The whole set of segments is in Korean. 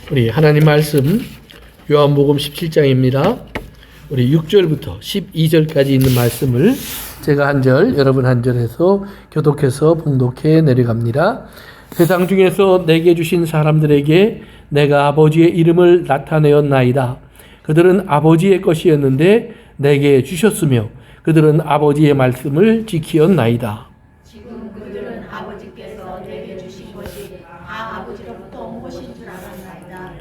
우리 하나님 말씀 요한복음 17장입니다. 우리 6절부터 12절까지 있는 말씀을 제가 한 절, 여러분 한 절 해서 교독해서 봉독해 내려갑니다. 세상 중에서 내게 주신 사람들에게 내가 아버지의 이름을 나타내었나이다. 그들은 아버지의 것이었는데 내게 주셨으며 그들은 아버지의 말씀을 지키었나이다. 지금 그들은 아버지께서 내게 주신 것이 다 아버지로부터 온 것인 줄 알았나이다.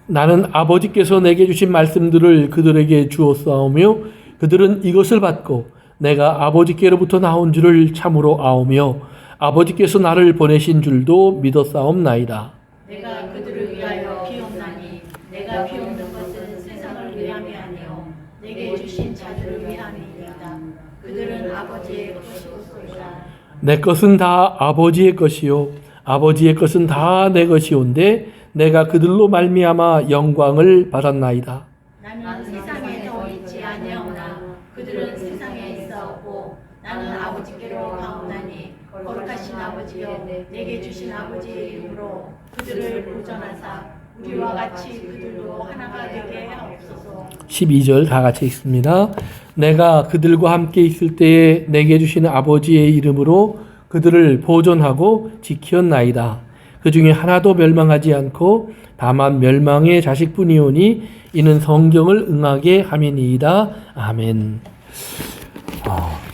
나는 아버지께서 내게 주신 말씀들을 그들에게 주었사오며 그들은 이것을 받고 내가 아버지께로부터 나온 줄을 참으로 아오며 아버지께서 나를 보내신 줄도 믿었사옵나이다. 내가 그들을 위하여 비옵나니 내가 비옵는 것은 세상을 위함이 아니요 내게 주신 자들을 위함이니이다. 그들은 아버지의 것이오소이다. 내 것은 다 아버지의 것이요 아버지의 것은 다 내 것이온데 내가 그들로 말미암아 영광을 받았나이다. 나는 세상에 더 있지 아니하오나 그들은 세상에 있사오고 나는 아버지께로 가오나니 거룩하신 아버지여 내게 주신 아버지의 이름으로 그들을 보존하사 우리와 같이 그들도 하나가 되게 하옵소서. 12절 다 같이 읽습니다. 내가 그들과 함께 있을 때에 내게 주신 아버지의 이름으로 그들을 보존하고 지키었나이다. 그 중에 하나도 멸망하지 않고 다만 멸망의 자식뿐이오니 이는 성경을 응하게 함이니이다. 아멘.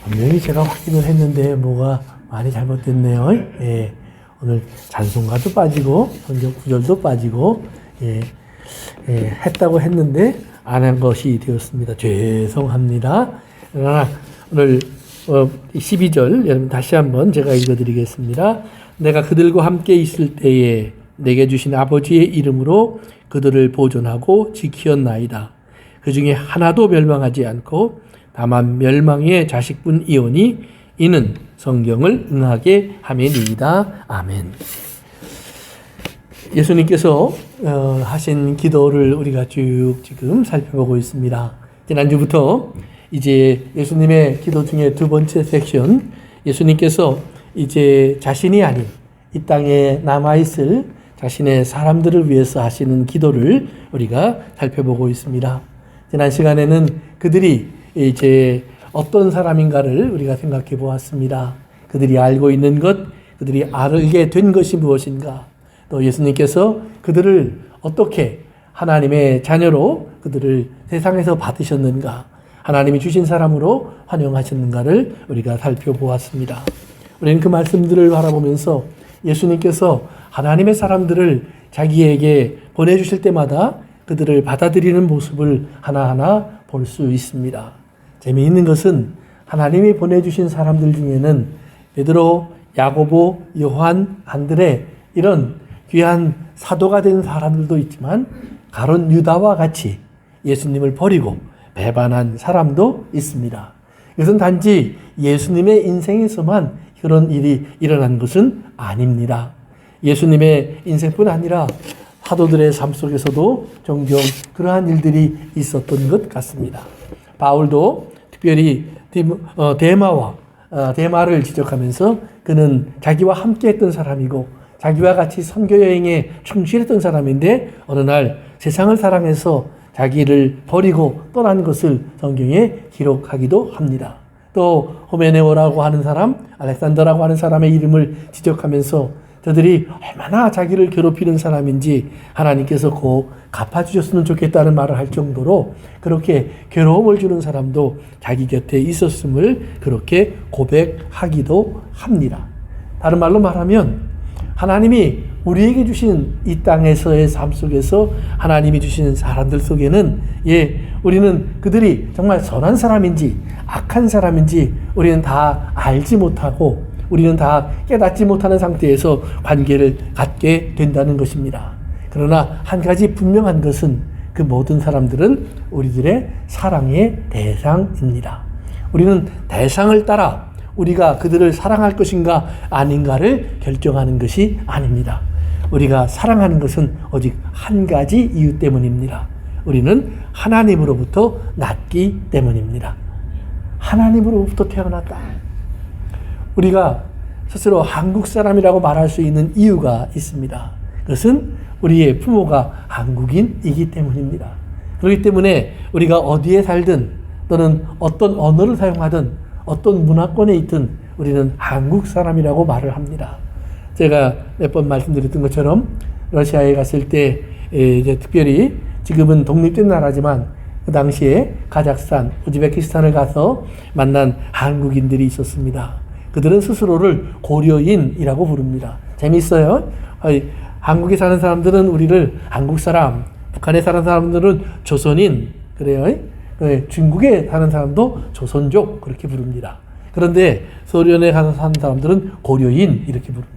분명히 제가 확인을 했는데 뭐가 많이 잘못됐네요. 예. 오늘 찬송가도 빠지고 성경 구절도 빠지고 했다고 했는데 안 한 것이 되었습니다. 죄송합니다. 그러나 오늘 12절 여러분 다시 한번 제가 읽어드리겠습니다. 내가 그들과 함께 있을 때에 내게 주신 아버지의 이름으로 그들을 보존하고 지키었나이다. 그 중에 하나도 멸망하지 않고 다만 멸망의 자식뿐이오니 이는 성경을 응하게 함이니이다. 아멘. 예수님께서 하신 기도를 우리가 쭉 지금 살펴보고 있습니다. 지난주부터 이제 예수님의 기도 중에 두 번째 섹션, 예수님께서 이제 자신이 아닌 이 땅에 남아있을 자신의 사람들을 위해서 하시는 기도를 우리가 살펴보고 있습니다. 지난 시간에는 그들이 이제 어떤 사람인가를 우리가 생각해 보았습니다. 그들이 알고 있는 것, 그들이 알게 된 것이 무엇인가, 또 예수님께서 그들을 어떻게 하나님의 자녀로 그들을 세상에서 받으셨는가, 하나님이 주신 사람으로 환영하셨는가를 우리가 살펴보았습니다. 우리는 그 말씀들을 바라보면서 예수님께서 하나님의 사람들을 자기에게 보내주실 때마다 그들을 받아들이는 모습을 하나하나 볼 수 있습니다. 재미있는 것은 하나님이 보내주신 사람들 중에는 베드로, 야고보, 요한, 안드레 이런 귀한 사도가 된 사람들도 있지만 가론 유다와 같이 예수님을 버리고 배반한 사람도 있습니다. 이것은 단지 예수님의 인생에서만 그런 일이 일어난 것은 아닙니다. 예수님의 인생뿐 아니라 사도들의 삶 속에서도 종종 그러한 일들이 있었던 것 같습니다. 바울도 특별히 데마를 지적하면서 그는 자기와 함께 했던 사람이고 자기와 같이 선교 여행에 충실했던 사람인데 어느 날 세상을 사랑해서 자기를 버리고 떠난 것을 성경에 기록하기도 합니다. 또 호메네오라고 하는 사람, 알렉산더라고 하는 사람의 이름을 지적하면서 저들이 얼마나 자기를 괴롭히는 사람인지 하나님께서 곧 갚아주셨으면 좋겠다는 말을 할 정도로 그렇게 괴로움을 주는 사람도 자기 곁에 있었음을 그렇게 고백하기도 합니다. 다른 말로 말하면 하나님이 우리에게 주신 이 땅에서의 삶 속에서 하나님이 주신 사람들 속에는 우리는 그들이 정말 선한 사람인지 악한 사람인지 우리는 다 알지 못하고 우리는 다 깨닫지 못하는 상태에서 관계를 갖게 된다는 것입니다. 그러나 한 가지 분명한 것은 그 모든 사람들은 우리들의 사랑의 대상입니다. 우리는 대상을 따라 우리가 그들을 사랑할 것인가 아닌가를 결정하는 것이 아닙니다. 우리가 사랑하는 것은 오직 한 가지 이유 때문입니다. 우리는 하나님으로부터 났기 때문입니다. 하나님으로부터 태어났다. 우리가 스스로 한국 사람이라고 말할 수 있는 이유가 있습니다. 그것은 우리의 부모가 한국인이기 때문입니다. 그렇기 때문에 우리가 어디에 살든 또는 어떤 언어를 사용하든 어떤 문화권에 있든 우리는 한국 사람이라고 말을 합니다. 제가 몇 번 말씀드렸던 것처럼 러시아에 갔을 때 이제 특별히 지금은 독립된 나라지만 그 당시에 카자흐스탄, 우즈베키스탄을 가서 만난 한국인들이 있었습니다. 그들은 스스로를 고려인이라고 부릅니다. 재밌어요. 한국에 사는 사람들은 우리를 한국 사람, 북한에 사는 사람들은 조선인 그래요. 중국에 사는 사람도 조선족 그렇게 부릅니다. 그런데 소련에 가서 사는 사람들은 고려인 이렇게 부릅니다.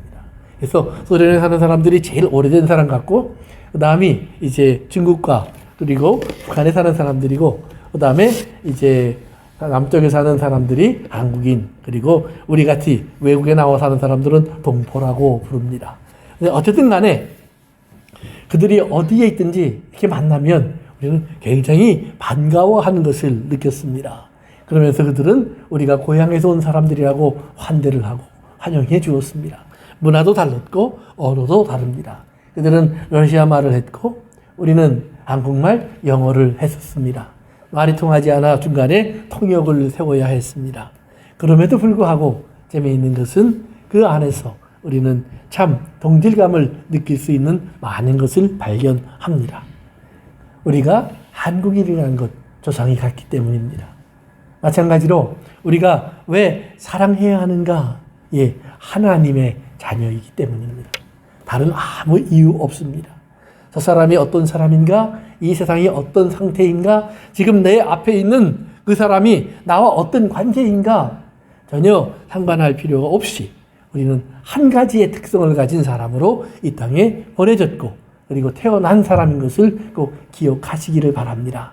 그래서 소련에 사는 사람들이 제일 오래된 사람 같고 그 다음이 이제 중국과 그리고 북한에 사는 사람들이고 그 다음에 이제 남쪽에 사는 사람들이 한국인 그리고 우리 같이 외국에 나와 사는 사람들은 동포라고 부릅니다. 어쨌든 간에 그들이 어디에 있든지 이렇게 만나면 우리는 굉장히 반가워하는 것을 느꼈습니다. 그러면서 그들은 우리가 고향에서 온 사람들이라고 환대를 하고 환영해 주었습니다. 문화도 달랐고 언어도 다릅니다. 그들은 러시아 말을 했고 우리는 한국말, 영어를 했었습니다. 말이 통하지 않아 중간에 통역을 세워야 했습니다. 그럼에도 불구하고 재미있는 것은 그 안에서 우리는 참 동질감을 느낄 수 있는 많은 것을 발견합니다. 우리가 한국인이라는 것, 조상이 같기 때문입니다. 마찬가지로 우리가 왜 사랑해야 하는가? 예, 하나님의 자녀이기 때문입니다. 다른 아무 이유 없습니다. 저 사람이 어떤 사람인가? 이 세상이 어떤 상태인가? 지금 내 앞에 있는 그 사람이 나와 어떤 관계인가? 전혀 상관할 필요가 없이 우리는 한 가지의 특성을 가진 사람으로 이 땅에 보내졌고 그리고 태어난 사람인 것을 꼭 기억하시기를 바랍니다.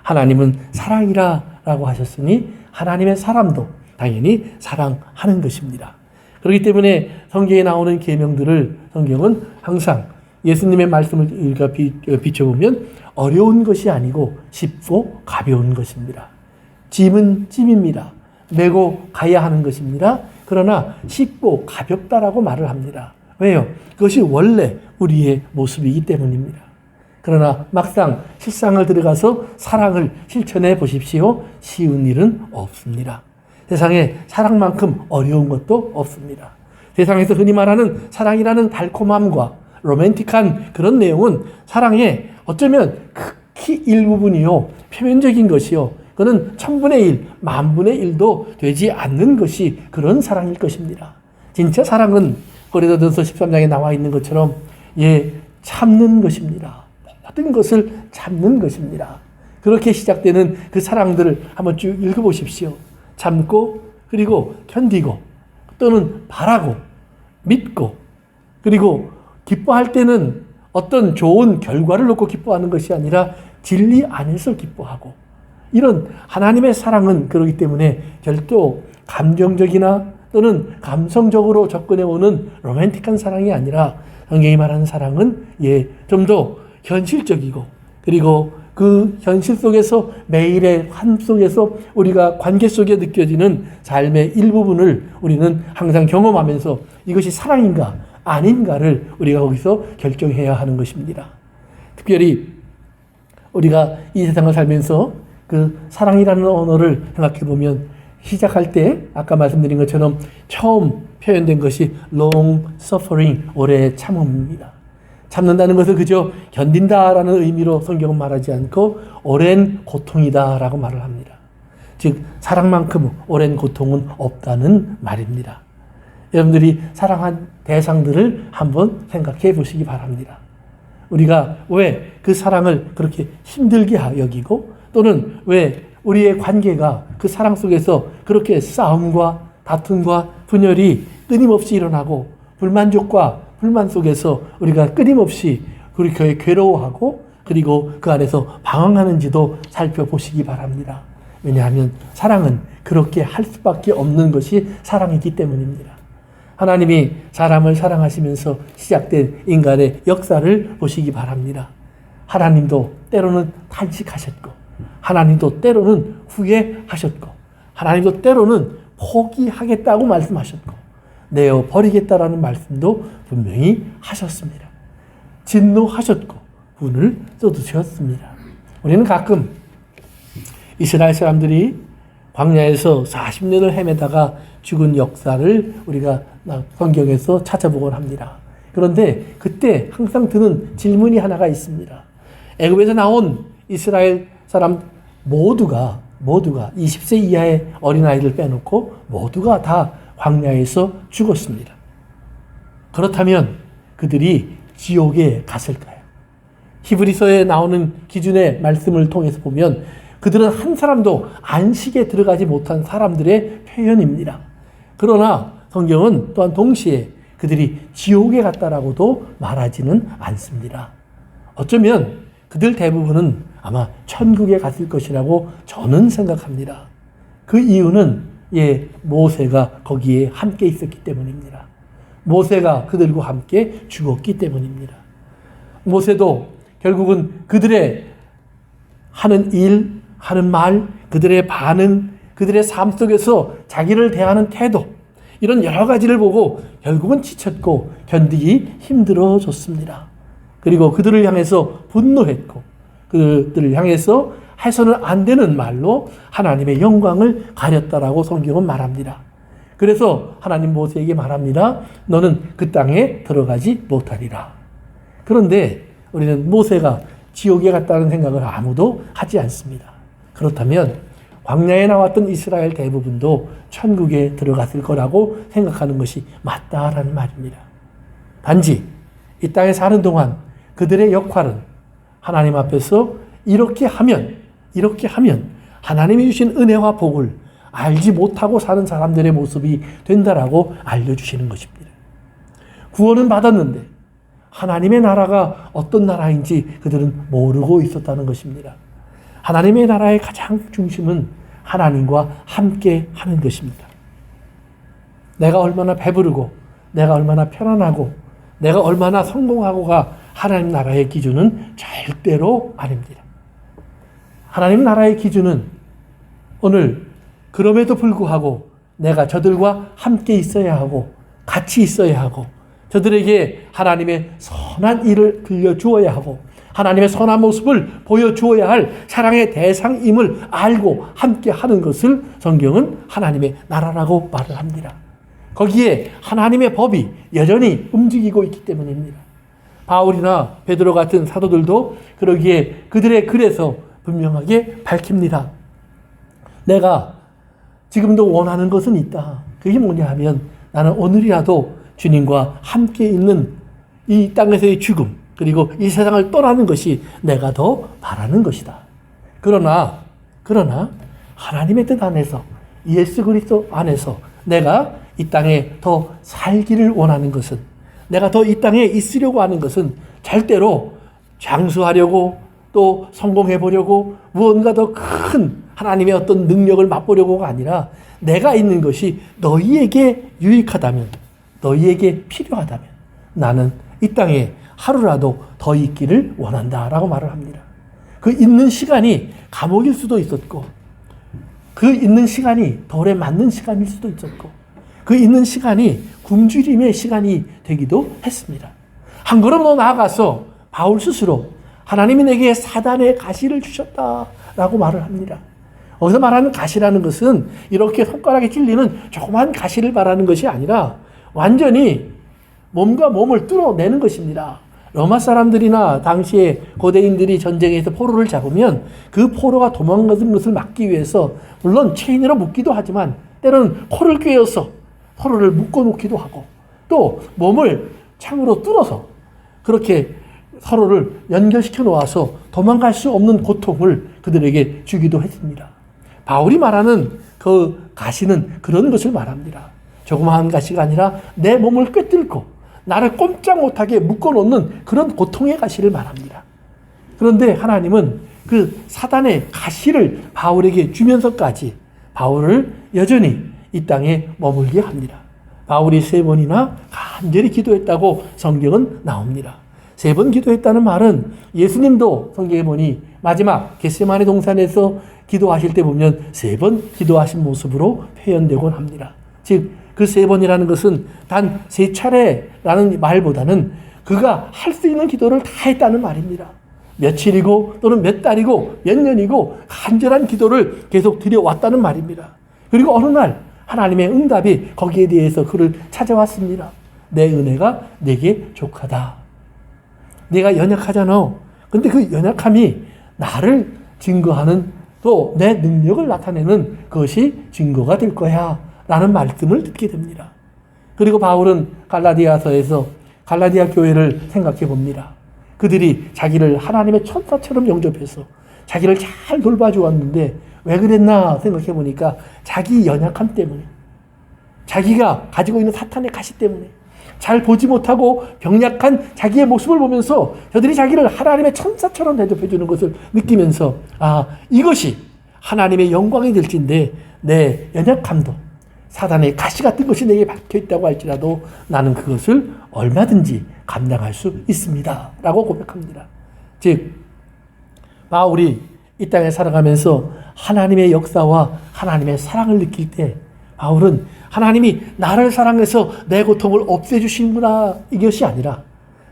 하나님은 사랑이라 라고 하셨으니 하나님의 사람도 당연히 사랑하는 것입니다. 그렇기 때문에 성경에 나오는 계명들을 성경은 항상 예수님의 말씀을 비춰보면 어려운 것이 아니고 쉽고 가벼운 것입니다. 짐은 짐입니다. 메고 가야 하는 것입니다. 그러나 쉽고 가볍다라고 말을 합니다. 왜요? 그것이 원래 우리의 모습이기 때문입니다. 그러나 막상 실상을 들어가서 사랑을 실천해 보십시오. 쉬운 일은 없습니다. 세상에 사랑만큼 어려운 것도 없습니다. 세상에서 흔히 말하는 사랑이라는 달콤함과 로맨틱한 그런 내용은 사랑의 어쩌면 극히 일부분이요. 표면적인 것이요. 그는 1000분의 1, 10,000분의 1도 되지 않는 것이 그런 사랑일 것입니다. 진짜 사랑은 고린도전서 13장에 나와 있는 것처럼 참는 것입니다. 모든 것을 참는 것입니다. 그렇게 시작되는 그 사랑들을 한번 쭉 읽어보십시오. 참고 그리고 견디고 또는 바라고 믿고 그리고 기뻐할 때는 어떤 좋은 결과를 놓고 기뻐하는 것이 아니라 진리 안에서 기뻐하고 이런 하나님의 사랑은 그렇기 때문에 별도 감정적이나 또는 감성적으로 접근해 오는 로맨틱한 사랑이 아니라 성경이 말하는 사랑은 좀 더 현실적이고 그리고 그 현실 속에서 매일의 삶 속에서 우리가 관계 속에 느껴지는 삶의 일부분을 우리는 항상 경험하면서 이것이 사랑인가 아닌가를 우리가 거기서 결정해야 하는 것입니다. 특별히 우리가 이 세상을 살면서 그 사랑이라는 언어를 생각해 보면 시작할 때 아까 말씀드린 것처럼 처음 표현된 것이 long suffering, 오래 참음입니다. 참는다는 것을 그저 견딘다라는 의미로 성경은 말하지 않고 오랜 고통이다라고 말을 합니다. 즉 사랑만큼 오랜 고통은 없다는 말입니다. 여러분들이 사랑한 대상들을 한번 생각해 보시기 바랍니다. 우리가 왜 그 사랑을 그렇게 힘들게 여기고 또는 왜 우리의 관계가 그 사랑 속에서 그렇게 싸움과 다툼과 분열이 끊임없이 일어나고 불만족과 불만 속에서 우리가 끊임없이 그렇게 괴로워하고 그리고 그 안에서 방황하는지도 살펴보시기 바랍니다. 왜냐하면 사랑은 그렇게 할 수밖에 없는 것이 사랑이기 때문입니다. 하나님이 사람을 사랑하시면서 시작된 인간의 역사를 보시기 바랍니다. 하나님도 때로는 탄식하셨고 하나님도 때로는 후회하셨고 하나님도 때로는 포기하겠다고 말씀하셨고 내어 버리겠다라는 말씀도 분명히 하셨습니다. 진노하셨고 분을 쏟으셨습니다. 우리는 가끔 이스라엘 사람들이 광야에서 40년을 헤매다가 죽은 역사를 우리가 성경에서 찾아보곤 합니다. 그런데 그때 항상 드는 질문이 하나가 있습니다. 애굽에서 나온 이스라엘 사람 모두가 20세 이하의 어린아이들 빼놓고 모두가 다 광야에서 죽었습니다. 그렇다면 그들이 지옥에 갔을까요? 히브리서에 나오는 기준의 말씀을 통해서 보면 그들은 한 사람도 안식에 들어가지 못한 사람들의 표현입니다. 그러나 성경은 또한 동시에 그들이 지옥에 갔다라고도 말하지는 않습니다. 어쩌면 그들 대부분은 아마 천국에 갔을 것이라고 저는 생각합니다. 그 이유는 모세가 거기에 함께 있었기 때문입니다. 모세가 그들과 함께 죽었기 때문입니다. 모세도 결국은 그들의 하는 일, 하는 말, 그들의 반응, 그들의 삶 속에서 자기를 대하는 태도, 이런 여러 가지를 보고 결국은 지쳤고 견디기 힘들어졌습니다. 그리고 그들을 향해서 분노했고 그들을 향해서 해서는 안 되는 말로 하나님의 영광을 가렸다라고 성경은 말합니다. 그래서 하나님 모세에게 말합니다. 너는 그 땅에 들어가지 못하리라. 그런데 우리는 모세가 지옥에 갔다는 생각을 아무도 하지 않습니다. 그렇다면 광야에 나왔던 이스라엘 대부분도 천국에 들어갔을 거라고 생각하는 것이 맞다라는 말입니다. 단지 이 땅에 사는 동안 그들의 역할은 하나님 앞에서 이렇게 하면 하나님이 주신 은혜와 복을 알지 못하고 사는 사람들의 모습이 된다라고 알려주시는 것입니다. 구원은 받았는데 하나님의 나라가 어떤 나라인지 그들은 모르고 있었다는 것입니다. 하나님의 나라의 가장 중심은 하나님과 함께 하는 것입니다. 내가 얼마나 배부르고 내가 얼마나 편안하고 내가 얼마나 성공하고가 하나님 나라의 기준은 절대로 아닙니다. 하나님 나라의 기준은 오늘 그럼에도 불구하고 내가 저들과 함께 있어야 하고 같이 있어야 하고 저들에게 하나님의 선한 일을 들려주어야 하고 하나님의 선한 모습을 보여주어야 할 사랑의 대상임을 알고 함께 하는 것을 성경은 하나님의 나라라고 말을 합니다. 거기에 하나님의 법이 여전히 움직이고 있기 때문입니다. 바울이나 베드로 같은 사도들도 그러기에 그들의 글에서 분명하게 밝힙니다. 내가 지금도 원하는 것은 있다. 그게 뭐냐 하면 나는 오늘이라도 주님과 함께 있는 이 땅에서의 죽음 그리고 이 세상을 떠나는 것이 내가 더 바라는 것이다. 그러나 하나님의 뜻 안에서 예수 그리스도 안에서 내가 이 땅에 더 살기를 원하는 것은 내가 더 이 땅에 있으려고 하는 것은 절대로 장수하려고 또 성공해 보려고 무언가 더 큰 하나님의 어떤 능력을 맛보려고가 아니라 내가 있는 것이 너희에게 유익하다면 너희에게 필요하다면 나는 이 땅에 하루라도 더 있기를 원한다라고 말을 합니다. 그 있는 시간이 감옥일 수도 있었고 그 있는 시간이 돌에 맞는 시간일 수도 있었고 그 있는 시간이 굶주림의 시간이 되기도 했습니다. 한 걸음 더 나아가서 바울 스스로 하나님이 내게 사단의 가시를 주셨다라고 말을 합니다. 여기서 말하는 가시라는 것은 이렇게 손가락에 찔리는 조그만 가시를 말하는 것이 아니라 완전히 몸과 몸을 뚫어내는 것입니다. 로마 사람들이나 당시에 고대인들이 전쟁에서 포로를 잡으면 그 포로가 도망가는 것을 막기 위해서 물론 체인으로 묶기도 하지만 때로는 코를 꿰어서 포로를 묶어놓기도 하고 또 몸을 창으로 뚫어서 그렇게 서로를 연결시켜 놓아서 도망갈 수 없는 고통을 그들에게 주기도 했습니다. 바울이 말하는 그 가시는 그런 것을 말합니다. 조그마한 가시가 아니라 내 몸을 꿰뚫고 나를 꼼짝 못하게 묶어놓는 그런 고통의 가시를 말합니다. 그런데 하나님은 그 사단의 가시를 바울에게 주면서까지 바울을 여전히 이 땅에 머물게 합니다. 바울이 3번이나 간절히 기도했다고 성경은 나옵니다. 3번 기도했다는 말은 예수님도 성경에 보니 마지막 겟세마네 동산에서 기도하실 때 보면 3번 기도하신 모습으로 표현되곤 합니다. 즉 그 3번이라는 것은 단 3차례라는 말보다는 그가 할 수 있는 기도를 다 했다는 말입니다. 며칠이고 또는 몇 달이고 몇 년이고 간절한 기도를 계속 드려왔다는 말입니다. 그리고 어느 날 하나님의 응답이 거기에 대해서 그를 찾아왔습니다. 내 은혜가 내게 족하다. 내가 연약하잖아. 근데 그 연약함이 나를 증거하는 또 내 능력을 나타내는 그것이 증거가 될 거야 라는 말씀을 듣게 됩니다. 그리고 바울은 갈라디아서에서 갈라디아 교회를 생각해 봅니다. 그들이 자기를 하나님의 천사처럼 영접해서 자기를 잘 돌봐주었는데 왜 그랬나 생각해 보니까 자기 연약함 때문에, 자기가 가지고 있는 사탄의 가시 때문에, 잘 보지 못하고 병약한 자기의 모습을 보면서 저들이 자기를 하나님의 천사처럼 대접해 주는 것을 느끼면서 이것이 하나님의 영광이 될진데 내 연약함도 사단의 가시 같은 것이 내게 박혀 있다고 할지라도 나는 그것을 얼마든지 감당할 수 있습니다 라고 고백합니다. 즉 바울이 이 땅에 살아가면서 하나님의 역사와 하나님의 사랑을 느낄 때 바울은 하나님이 나를 사랑해서 내 고통을 없애주시는구나 이것이 아니라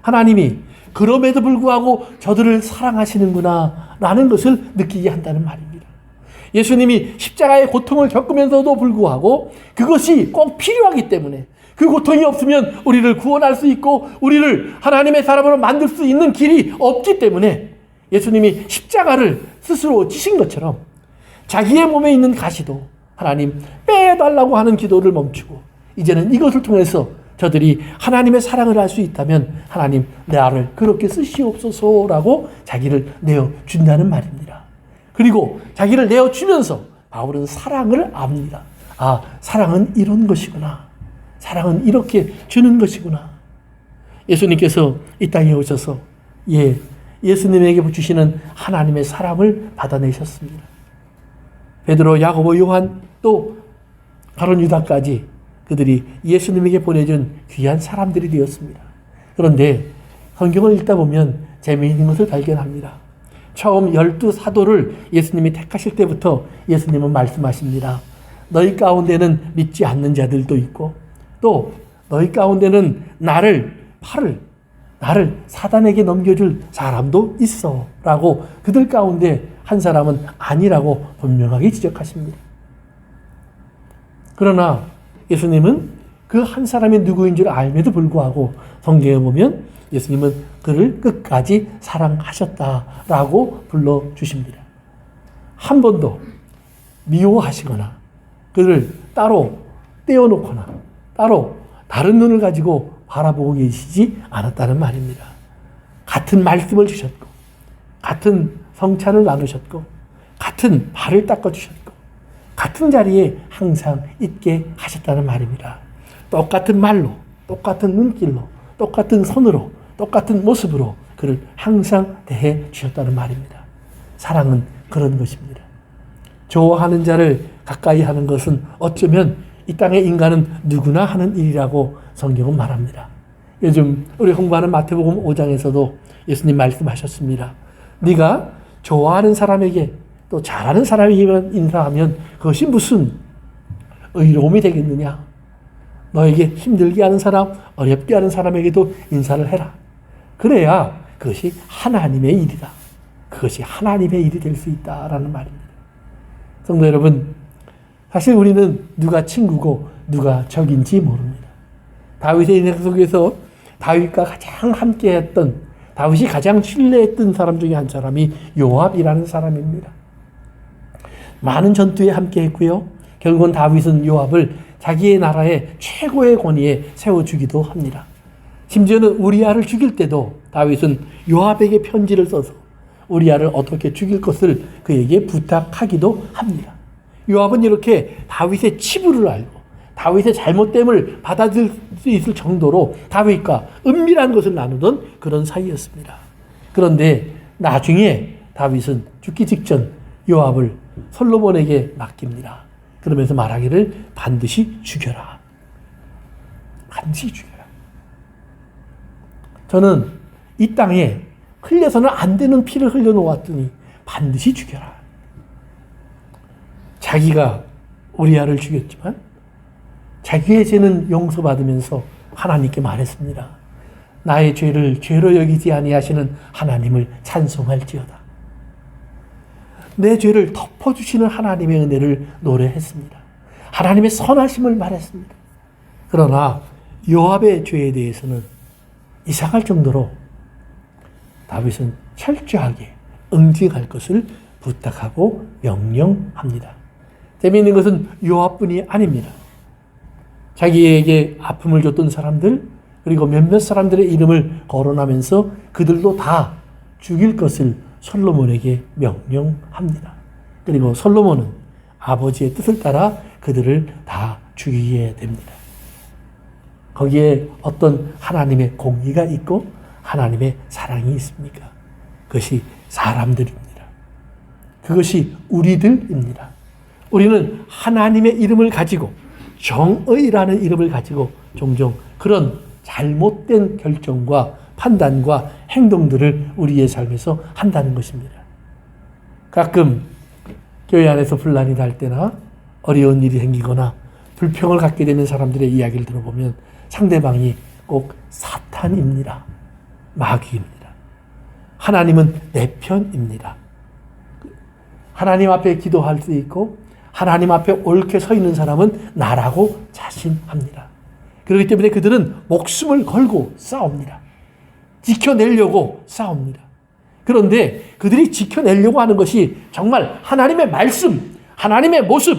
하나님이 그럼에도 불구하고 저들을 사랑하시는구나 라는 것을 느끼게 한다는 말입니다. 예수님이 십자가의 고통을 겪으면서도 불구하고 그것이 꼭 필요하기 때문에 그 고통이 없으면 우리를 구원할 수 있고 우리를 하나님의 사람으로 만들 수 있는 길이 없기 때문에 예수님이 십자가를 스스로 지신 것처럼 자기의 몸에 있는 가시도 하나님 빼달라고 하는 기도를 멈추고 이제는 이것을 통해서 저들이 하나님의 사랑을 할 수 있다면 하나님 나를 그렇게 쓰시옵소서라고 자기를 내어준다는 말입니다. 그리고 자기를 내어주면서 바울은 사랑을 압니다. 사랑은 이런 것이구나. 사랑은 이렇게 주는 것이구나. 예수님께서 이 땅에 오셔서 예수님에게 주시는 하나님의 사랑을 받아내셨습니다. 베드로, 야고보, 요한 또 가룟 유다까지 그들이 예수님에게 보내준 귀한 사람들이 되었습니다. 그런데 성경을 읽다 보면 재미있는 것을 발견합니다. 처음 12사도를 예수님이 택하실 때부터 예수님은 말씀하십니다. 너희 가운데는 믿지 않는 자들도 있고 또 너희 가운데는 나를 사단에게 넘겨줄 사람도 있어 라고 그들 가운데 한 사람은 아니라고 분명하게 지적하십니다. 그러나 예수님은 그 한 사람이 누구인 줄 알면도 불구하고 성경에 보면 예수님은 그를 끝까지 사랑하셨다라고 불러주십니다. 한 번도 미워하시거나 그를 따로 떼어놓거나 따로 다른 눈을 가지고 바라보고 계시지 않았다는 말입니다. 같은 말씀을 주셨고 같은 성찬을 나누셨고 같은 발을 닦아주셨고 같은 자리에 항상 있게 하셨다는 말입니다. 똑같은 말로, 똑같은 눈길로, 똑같은 손으로, 똑같은 모습으로 그를 항상 대해 주셨다는 말입니다. 사랑은 그런 것입니다. 좋아하는 자를 가까이 하는 것은 어쩌면 이 땅의 인간은 누구나 하는 일이라고 성경은 말합니다. 요즘 우리 공부하는 마태복음 5장에서도 예수님 말씀하셨습니다. 네가 좋아하는 사람에게 또 잘하는 사람에게만 인사하면 그것이 무슨 의로움이 되겠느냐. 너에게 힘들게 하는 사람, 어렵게 하는 사람에게도 인사를 해라. 그래야 그것이 하나님의 일이다. 그것이 하나님의 일이 될 수 있다라는 말입니다. 성도 여러분, 사실 우리는 누가 친구고 누가 적인지 모릅니다. 다윗의 인생 속에서 다윗과 가장 함께했던, 다윗이 가장 신뢰했던 사람 중에 한 사람이 요압이라는 사람입니다. 많은 전투에 함께했고요. 결국은 다윗은 요압을 자기의 나라의 최고의 권위에 세워주기도 합니다. 심지어는 우리아를 죽일 때도 다윗은 요압에게 편지를 써서 우리아를 어떻게 죽일 것을 그에게 부탁하기도 합니다. 요압은 이렇게 다윗의 치부를 알고 다윗의 잘못됨을 받아들일 수 있을 정도로 다윗과 은밀한 것을 나누던 그런 사이였습니다. 그런데 나중에 다윗은 죽기 직전 요압을 솔로몬에게 맡깁니다. 그러면서 말하기를 반드시 죽여라. 반드시 죽여라. 저는 이 땅에 흘려서는 안 되는 피를 흘려놓았더니 반드시 죽여라. 자기가 우리아를 죽였지만 자기의 죄는 용서받으면서 하나님께 말했습니다. 나의 죄를 죄로 여기지 아니하시는 하나님을 찬송할지어다. 내 죄를 덮어주시는 하나님의 은혜를 노래했습니다. 하나님의 선하심을 말했습니다. 그러나 요압의 죄에 대해서는 이상할 정도로 다윗은 철저하게 응징할 것을 부탁하고 명령합니다. 재미있는 것은 요압뿐이 아닙니다. 자기에게 아픔을 줬던 사람들, 그리고 몇몇 사람들의 이름을 거론하면서 그들도 다 죽일 것을 솔로몬에게 명령합니다. 그리고 솔로몬은 아버지의 뜻을 따라 그들을 다 죽이게 됩니다. 거기에 어떤 하나님의 공의가 있고 하나님의 사랑이 있습니까? 그것이 사람들입니다. 그것이 우리들입니다. 우리는 하나님의 이름을 가지고 정의라는 이름을 가지고 종종 그런 잘못된 결정과 판단과 행동들을 우리의 삶에서 한다는 것입니다. 가끔 교회 안에서 분란이 날 때나 어려운 일이 생기거나 불평을 갖게 되는 사람들의 이야기를 들어보면 상대방이 꼭 사탄입니다. 마귀입니다. 하나님은 내 편입니다. 하나님 앞에 기도할 수 있고 하나님 앞에 옳게 서 있는 사람은 나라고 자신합니다. 그렇기 때문에 그들은 목숨을 걸고 싸웁니다. 지켜내려고 싸웁니다. 그런데 그들이 지켜내려고 하는 것이 정말 하나님의 말씀, 하나님의 모습,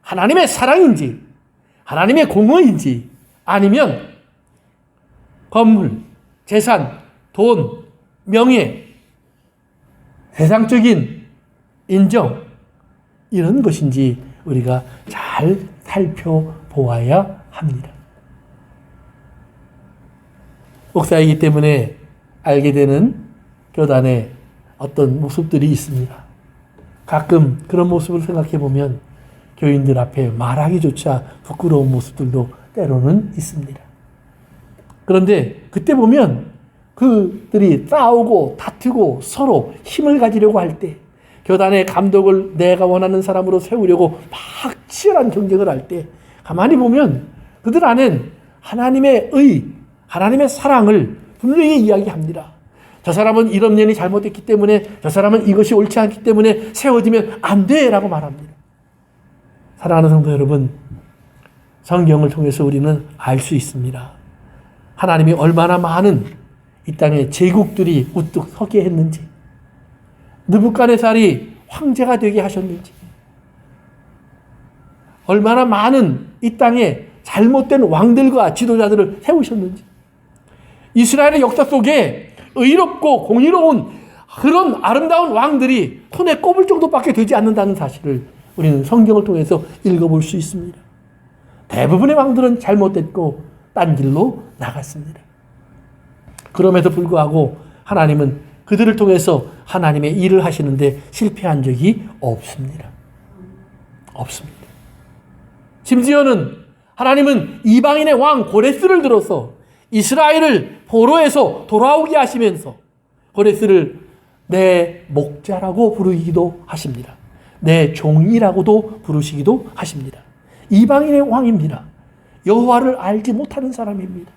하나님의 사랑인지 하나님의 공의인지 아니면 건물, 재산, 돈, 명예, 세상적인 인정 이런 것인지 우리가 잘 살펴보아야 합니다. 목사이기 때문에 알게 되는 교단의 어떤 모습들이 있습니다. 가끔 그런 모습을 생각해 보면 교인들 앞에 말하기조차 부끄러운 모습들도 때로는 있습니다. 그런데 그때 보면 그들이 싸우고 다투고 서로 힘을 가지려고 할 때, 교단의 감독을 내가 원하는 사람으로 세우려고 막 치열한 경쟁을 할 때 가만히 보면 그들 안엔 하나님의 의, 하나님의 사랑을 분명히 이야기합니다. 저 사람은 이런 면이 잘못됐기 때문에, 저 사람은 이것이 옳지 않기 때문에 세워지면 안 돼라고 말합니다. 사랑하는 성도 여러분, 성경을 통해서 우리는 알 수 있습니다. 하나님이 얼마나 많은 이 땅의 제국들이 우뚝 서게 했는지, 느부갓네살이 황제가 되게 하셨는지, 얼마나 많은 이 땅에 잘못된 왕들과 지도자들을 세우셨는지, 이스라엘의 역사 속에 의롭고 공의로운 그런 아름다운 왕들이 손에 꼽을 정도밖에 되지 않는다는 사실을 우리는 성경을 통해서 읽어볼 수 있습니다. 대부분의 왕들은 잘못됐고 딴 길로 나갔습니다. 그럼에도 불구하고 하나님은 그들을 통해서 하나님의 일을 하시는데 실패한 적이 없습니다. 없습니다. 심지어는 하나님은 이방인의 왕 고레스를 들어서 이스라엘을 포로에서 돌아오게 하시면서 고레스를 내 목자라고 부르기도 하십니다. 내 종이라고도 부르시기도 하십니다. 이방인의 왕입니다. 여호와를 알지 못하는 사람입니다.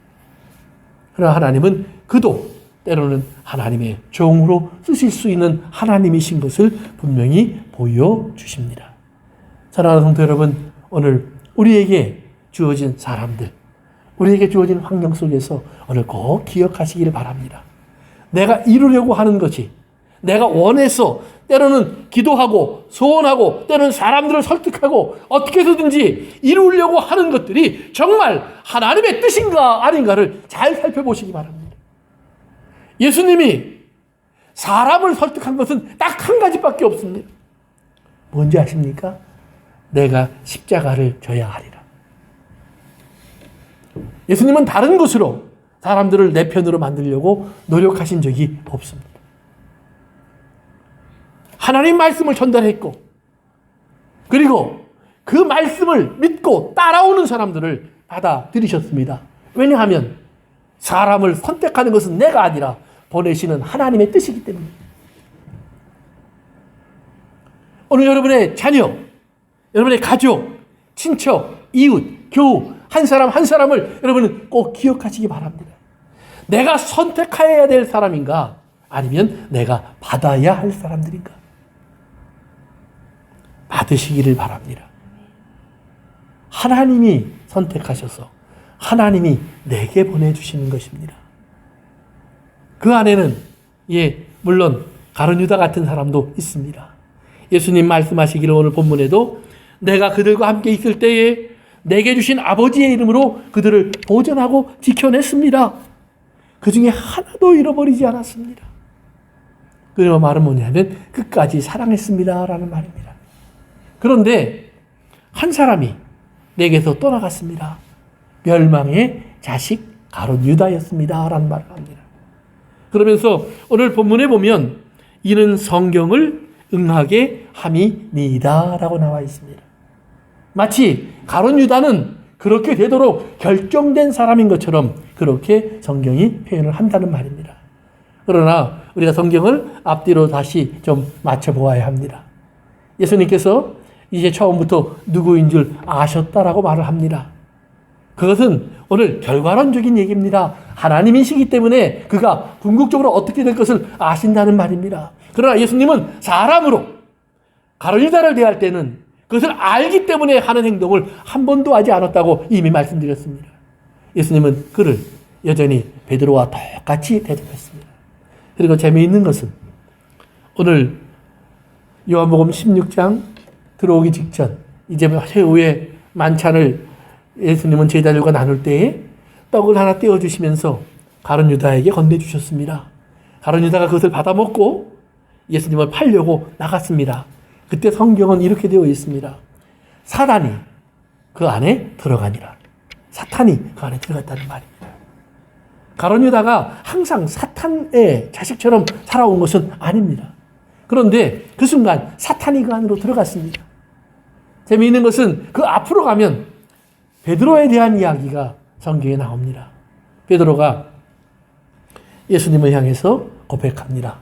그러나 하나님은 그도 때로는 하나님의 종으로 쓰실 수 있는 하나님이신 것을 분명히 보여주십니다. 사랑하는 성도 여러분, 오늘 우리에게 주어진 사람들, 우리에게 주어진 환경 속에서 오늘 꼭 기억하시기를 바랍니다. 내가 이루려고 하는 것이, 내가 원해서 때로는 기도하고 소원하고 때로는 사람들을 설득하고 어떻게 해서든지 이루려고 하는 것들이 정말 하나님의 뜻인가 아닌가를 잘 살펴보시기 바랍니다. 예수님이 사람을 설득한 것은 딱 한 가지밖에 없습니다. 뭔지 아십니까? 내가 십자가를 져야 하리라. 예수님은 다른 것으로 사람들을 내 편으로 만들려고 노력하신 적이 없습니다. 하나님 말씀을 전달했고, 그리고 그 말씀을 믿고 따라오는 사람들을 받아들이셨습니다. 왜냐하면 사람을 선택하는 것은 내가 아니라 보내시는 하나님의 뜻이기 때문입니다. 오늘 여러분의 자녀, 여러분의 가족, 친척, 이웃, 교우 한 사람 한 사람을 여러분은 꼭 기억하시기 바랍니다. 내가 선택해야 될 사람인가? 아니면 내가 받아야 할 사람들인가? 받으시기를 바랍니다. 하나님이 선택하셔서 하나님이 내게 보내주시는 것입니다. 그 안에는 물론 가룟 유다 같은 사람도 있습니다. 예수님 말씀하시기를 오늘 본문에도 내가 그들과 함께 있을 때에 내게 주신 아버지의 이름으로 그들을 보존하고 지켜냈습니다. 그 중에 하나도 잃어버리지 않았습니다. 그 말은 뭐냐면 끝까지 사랑했습니다 라는 말입니다. 그런데 한 사람이 내게서 떠나갔습니다. 멸망의 자식 가룟 유다였습니다 라는 말을 합니다. 그러면서 오늘 본문에 보면 이는 성경을 응하게 함이니이다 라고 나와 있습니다. 마치 가룟 유다는 그렇게 되도록 결정된 사람인 것처럼 그렇게 성경이 표현을 한다는 말입니다. 그러나 우리가 성경을 앞뒤로 다시 좀 맞춰보아야 합니다. 예수님께서 이제 처음부터 누구인 줄 아셨다라고 말을 합니다. 그것은 오늘 결과론적인 얘기입니다. 하나님이시기 때문에 그가 궁극적으로 어떻게 될 것을 아신다는 말입니다. 그러나 예수님은 사람으로 가룟 유다를 대할 때는 그것을 알기 때문에 하는 행동을 한 번도 하지 않았다고 이미 말씀드렸습니다. 예수님은 그를 여전히 베드로와 똑같이 대접했습니다. 그리고 재미있는 것은 오늘 요한복음 16장 들어오기 직전 이제 최후의 만찬을 예수님은 제자들과 나눌 때에 떡을 하나 떼어주시면서 가룟 유다에게 건네주셨습니다. 가룟 유다가 그것을 받아먹고 예수님을 팔려고 나갔습니다. 그때 성경은 이렇게 되어 있습니다. 사단이 그 안에 들어가니라. 사탄이 그 안에 들어갔다는 말입니다. 가룟 유다가 항상 사탄의 자식처럼 살아온 것은 아닙니다. 그런데 그 순간 사탄이 그 안으로 들어갔습니다. 재미있는 것은 그 앞으로 가면 베드로에 대한 이야기가 성경에 나옵니다. 베드로가 예수님을 향해서 고백합니다.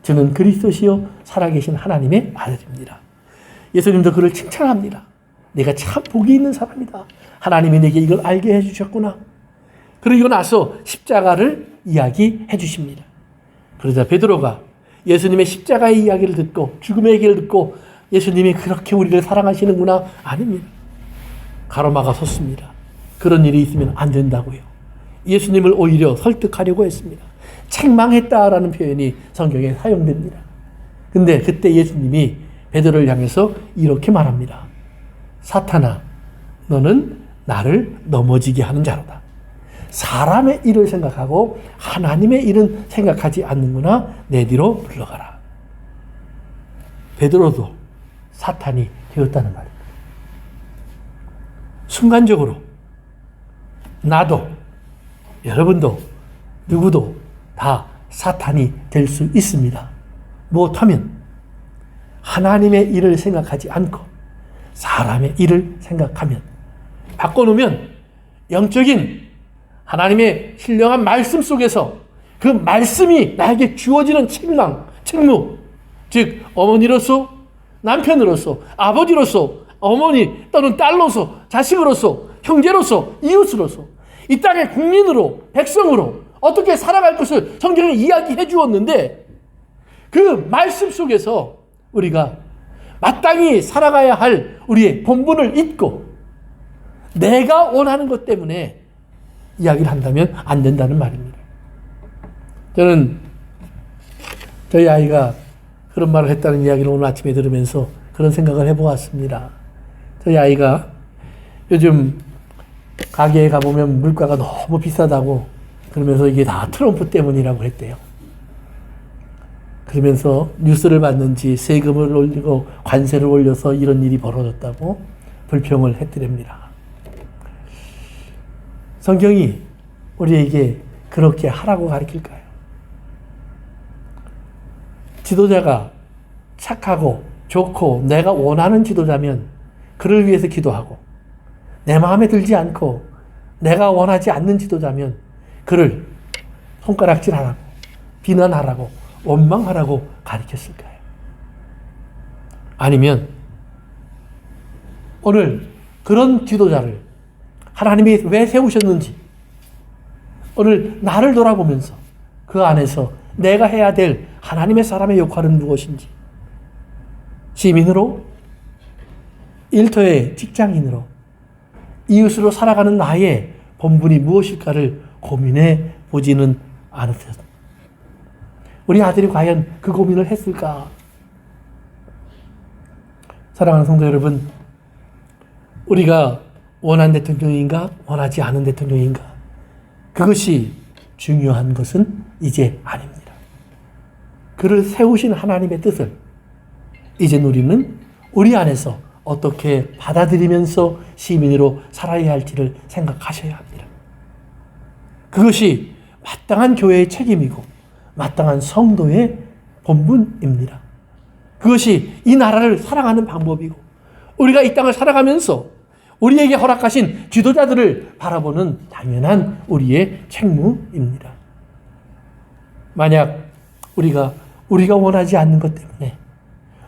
저는 그리스도시요 살아계신 하나님의 아들입니다. 예수님도 그를 칭찬합니다. 내가 참 복이 있는 사람이다. 하나님이 내게 이걸 알게 해주셨구나. 그러고 나서 십자가를 이야기해 주십니다. 그러자 베드로가 예수님의 십자가의 이야기를 듣고 죽음의 얘기를 듣고 예수님이 그렇게 우리를 사랑하시는구나. 아닙니다. 가로막아 섰습니다. 그런 일이 있으면 안 된다고요. 예수님을 오히려 설득하려고 했습니다. 책망했다라는 표현이 성경에 사용됩니다. 근데 그때 예수님이 베드로를 향해서 이렇게 말합니다. 사탄아, 너는 나를 넘어지게 하는 자로다. 사람의 일을 생각하고 하나님의 일은 생각하지 않는구나. 내 뒤로 물러가라. 베드로도 사탄이 되었다는 말입니다. 순간적으로 나도 여러분도 누구도 다 사탄이 될 수 있습니다. 무엇하면 하나님의 일을 생각하지 않고 사람의 일을 생각하면 바꿔놓으면 영적인 하나님의 신령한 말씀 속에서 그 말씀이 나에게 주어지는 책무, 즉 어머니로서 남편으로서 아버지로서 어머니 또는 딸로서 자식으로서 형제로서 이웃으로서 이 땅의 국민으로 백성으로 어떻게 살아갈 것을 성경에 이야기해 주었는데 그 말씀 속에서 우리가 마땅히 살아가야 할 우리의 본분을 잊고 내가 원하는 것 때문에 이야기를 한다면 안 된다는 말입니다. 저는 저희 아이가 그런 말을 했다는 이야기를 오늘 아침에 들으면서 그런 생각을 해보았습니다. 저희 아이가 요즘 가게에 가보면 물가가 너무 비싸다고 그러면서 이게 다 트럼프 때문이라고 했대요. 그러면서 뉴스를 봤는지 세금을 올리고 관세를 올려서 이런 일이 벌어졌다고 불평을 했더랍니다. 성경이 우리에게 그렇게 하라고 가르칠까요? 지도자가 착하고 좋고 내가 원하는 지도자면 그를 위해서 기도하고 내 마음에 들지 않고 내가 원하지 않는 지도자면 그를 손가락질하라고 비난하라고 원망하라고 가르쳤을까요? 아니면 오늘 그런 지도자를 하나님이 왜 세우셨는지 오늘 나를 돌아보면서 그 안에서 내가 해야 될 하나님의 사람의 역할은 무엇인지, 시민으로, 일터의 직장인으로, 이웃으로 살아가는 나의 본분이 무엇일까를 고민해 보지는 않으셨. 우리 아들이 과연 그 고민을 했을까? 사랑하는 성도 여러분, 우리가 원하는 대통령인가 원하지 않은 대통령인가, 그것이 중요한 것은 이제 아닙니다. 그를 세우신 하나님의 뜻을 이제 우리는 우리 안에서 어떻게 받아들이면서 시민으로 살아야 할지를 생각하셔야 합니다. 그것이 마땅한 교회의 책임이고 마땅한 성도의 본분입니다. 그것이 이 나라를 사랑하는 방법이고 우리가 이 땅을 살아가면서 우리에게 허락하신 지도자들을 바라보는 당연한 우리의 책무입니다. 만약 우리가 원하지 않는 것 때문에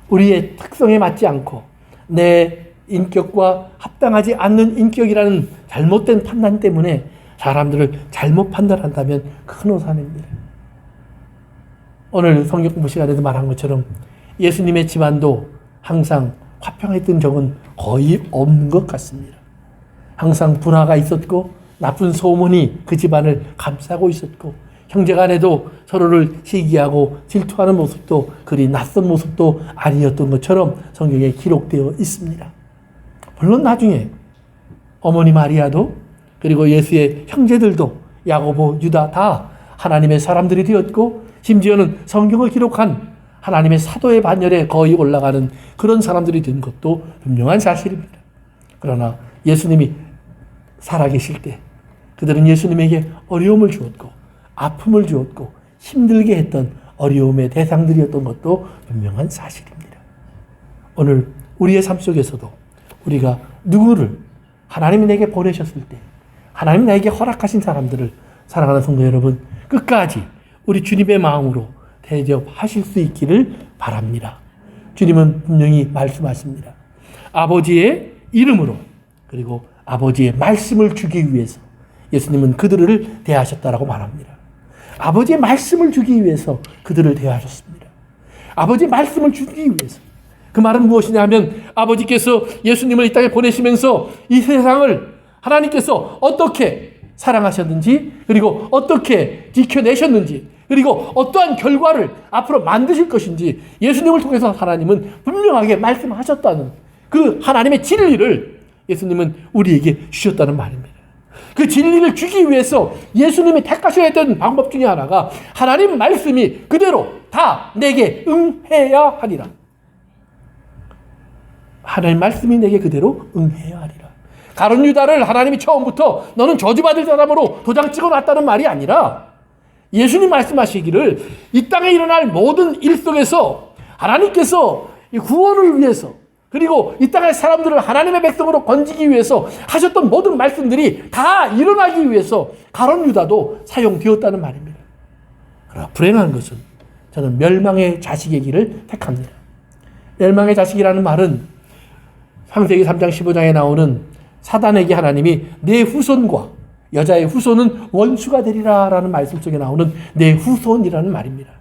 우리의 특성에 맞지 않고 내 인격과 합당하지 않는 인격이라는 잘못된 판단 때문에 사람들을 잘못 판단한다면 큰 오산입니다. 오늘 성경 공부 시간에도 말한 것처럼 예수님의 집안도 항상 화평했던 적은 거의 없는 것 같습니다. 항상 불화가 있었고 나쁜 소문이 그 집안을 감싸고 있었고 형제간에도 서로를 시기하고 질투하는 모습도 그리 낯선 모습도 아니었던 것처럼 성경에 기록되어 있습니다. 물론 나중에 어머니 마리아도 그리고 예수의 형제들도 야고보, 유다 다 하나님의 사람들이 되었고 심지어는 성경을 기록한 하나님의 사도의 반열에 거의 올라가는 그런 사람들이 된 것도 분명한 사실입니다. 그러나 예수님이 살아계실 때 그들은 예수님에게 어려움을 주었고 아픔을 주었고 힘들게 했던 어려움의 대상들이었던 것도 분명한 사실입니다. 오늘 우리의 삶 속에서도 우리가 누구를 하나님이 내게 보내셨을 때 하나님이 나에게 허락하신 사람들을 사랑하는 성도 여러분 끝까지 우리 주님의 마음으로 대접하실 수 있기를 바랍니다. 주님은 분명히 말씀하십니다. 아버지의 이름으로 그리고 아버지의 말씀을 주기 위해서 예수님은 그들을 대하셨다라고 말합니다. 아버지의 말씀을 주기 위해서 그들을 대하셨습니다. 아버지의 말씀을 주기 위해서. 그 말은 무엇이냐 하면 아버지께서 예수님을 이 땅에 보내시면서 이 세상을 하나님께서 어떻게 사랑하셨는지 그리고 어떻게 지켜내셨는지 그리고 어떠한 결과를 앞으로 만드실 것인지 예수님을 통해서 하나님은 분명하게 말씀하셨다는 그 하나님의 진리를 예수님은 우리에게 주셨다는 말입니다. 그 진리를 주기 위해서 예수님이 택하셔야 했던 방법 중에 하나가 하나님 말씀이 그대로 다 내게 응해야 하리라. 하나님 말씀이 내게 그대로 응해야 하리라. 가룟 유다를 하나님이 처음부터 너는 저주받을 사람으로 도장 찍어놨다는 말이 아니라 예수님 말씀하시기를 이 땅에 일어날 모든 일 속에서 하나님께서 구원을 위해서 그리고 이 땅의 사람들을 하나님의 백성으로 건지기 위해서 하셨던 모든 말씀들이 다 일어나기 위해서 가룟 유다도 사용되었다는 말입니다. 그러나 불행한 것은 저는 멸망의 자식의 길을 택합니다. 멸망의 자식이라는 말은 창세기 3장 15장에 나오는 사단에게 하나님이 내 후손과 여자의 후손은 원수가 되리라 라는 말씀 속에 나오는 내 후손이라는 말입니다.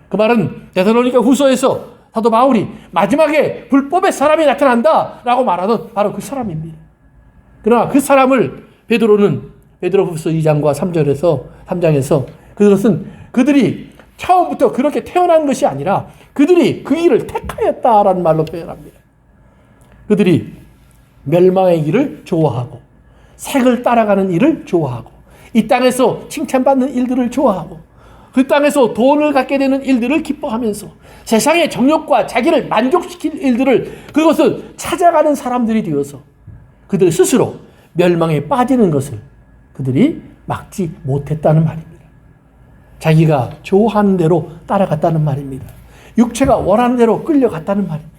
그 말은 데살로니가 후서에서 사도 바울이 마지막에 불법의 사람이 나타난다 라고 말하는 바로 그 사람입니다. 그러나 그 사람을 베드로후서 2장과 3장에서 그것은 그들이 처음부터 그렇게 태어난 것이 아니라 그들이 그 일을 택하였다라는 말로 표현합니다. 그들이 멸망의 길을 좋아하고 색을 따라가는 일을 좋아하고 이 땅에서 칭찬받는 일들을 좋아하고 그 땅에서 돈을 갖게 되는 일들을 기뻐하면서 세상의 정욕과 자기를 만족시킬 일들을 그것을 찾아가는 사람들이 되어서 그들 스스로 멸망에 빠지는 것을 그들이 막지 못했다는 말입니다. 자기가 좋아하는 대로 따라갔다는 말입니다. 육체가 원하는 대로 끌려갔다는 말입니다.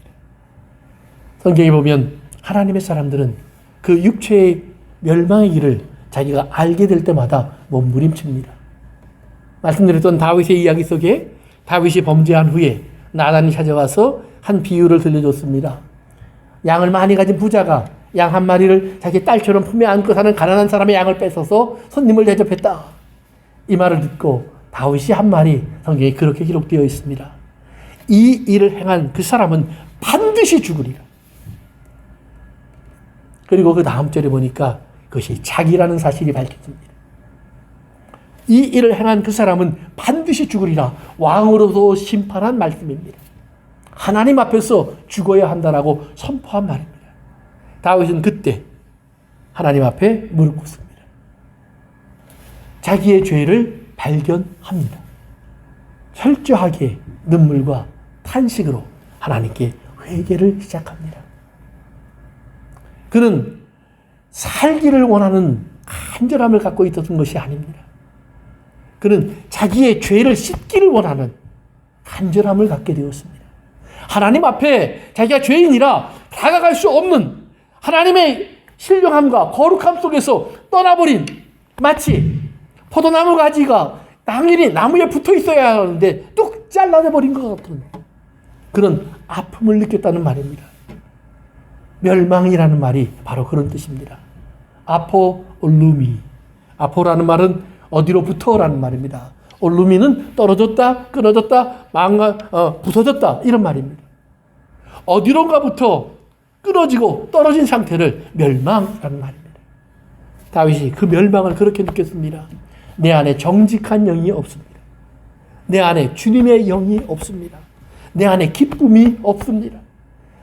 성경에 보면 하나님의 사람들은 그 육체의 멸망의 길을 자기가 알게 될 때마다 몸부림칩니다. 말씀드렸던 다윗의 이야기 속에 다윗이 범죄한 후에 나단이 찾아와서 한 비유를 들려줬습니다. 양을 많이 가진 부자가 양 한 마리를 자기 딸처럼 품에 안고 사는 가난한 사람의 양을 뺏어서 손님을 대접했다. 이 말을 듣고 다윗이 한 말이 성경에 그렇게 기록되어 있습니다. 이 일을 행한 그 사람은 반드시 죽으리라. 그리고 그 다음 절에 보니까 그것이 자기라는 사실이 밝혀집니다. 이 일을 행한 그 사람은 반드시 죽으리라. 왕으로서 심판한 말씀입니다. 하나님 앞에서 죽어야 한다라고 선포한 말입니다. 다윗은 그때 하나님 앞에 무릎 꿇습니다. 자기의 죄를 발견합니다. 철저하게 눈물과 탄식으로 하나님께 회개를 시작합니다. 그는 살기를 원하는 간절함을 갖고 있었던 것이 아닙니다. 그는 자기의 죄를 씻기를 원하는 간절함을 갖게 되었습니다. 하나님 앞에 자기가 죄인이라 다가갈 수 없는 하나님의 신령함과 거룩함 속에서 떠나버린, 마치 포도나무 가지가 당연히 나무에 붙어 있어야 하는데 뚝 잘라져 버린 것 같은 그런 아픔을 느꼈다는 말입니다. 멸망이라는 말이 바로 그런 뜻입니다. 아포 올루미. 아포라는 말은 어디로부터라는 말입니다. 올루미는 떨어졌다, 끊어졌다, 부서졌다 이런 말입니다. 어디론가부터 끊어지고 떨어진 상태를 멸망이라는 말입니다. 다윗이 그 멸망을 그렇게 느꼈습니다. 내 안에 정직한 영이 없습니다. 내 안에 주님의 영이 없습니다. 내 안에 기쁨이 없습니다.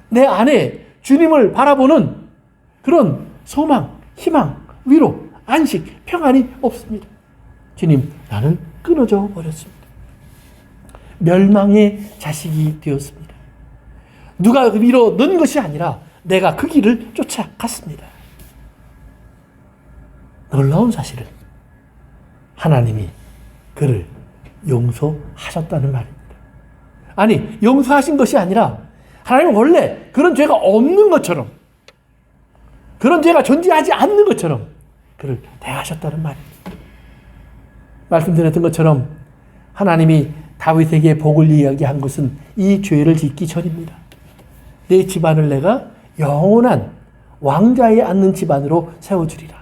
내 안에 주님을 바라보는 그런 소망, 희망, 위로, 안식, 평안이 없습니다. 주님, 나는 끊어져 버렸습니다. 멸망의 자식이 되었습니다. 누가 밀어 넣은 것이 아니라 내가 그 길을 쫓아갔습니다. 놀라운 사실은 하나님이 그를 용서하셨다는 말입니다. 아니, 용서하신 것이 아니라 하나님은 원래 그런 죄가 없는 것처럼, 그런 죄가 존재하지 않는 것처럼 그를 대하셨다는 말입니다. 말씀드렸던 것처럼 하나님이 다윗에게 복을 이야기한 것은 이 죄를 짓기 전입니다. 내 집안을 내가 영원한 왕자에 앉는 집안으로 세워주리라.